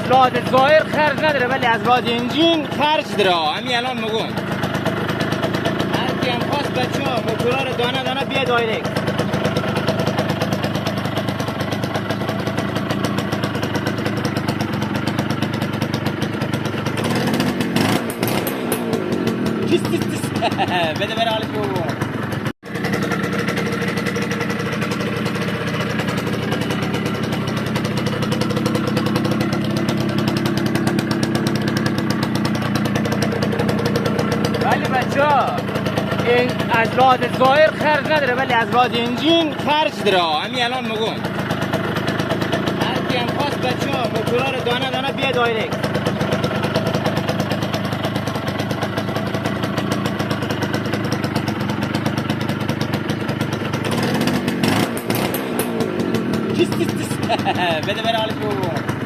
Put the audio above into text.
لحاظ ظاهر خرج نداره ولی از لحاظ انجین خرج داره. همین الان میگم هر کی هم خواست بچه ها موتورا رو دانه دانه بیا دایرکت. بده بره حالش بگو. ولی بچه ها این از لحاظ ظاهر خرج نداره ولی از لحاظ انجین خرج داره. همین الان میگم هر کی هم خواست بچه ها موتورا رو دانه دانه بیا دایرکت. بده بره حالش بگو.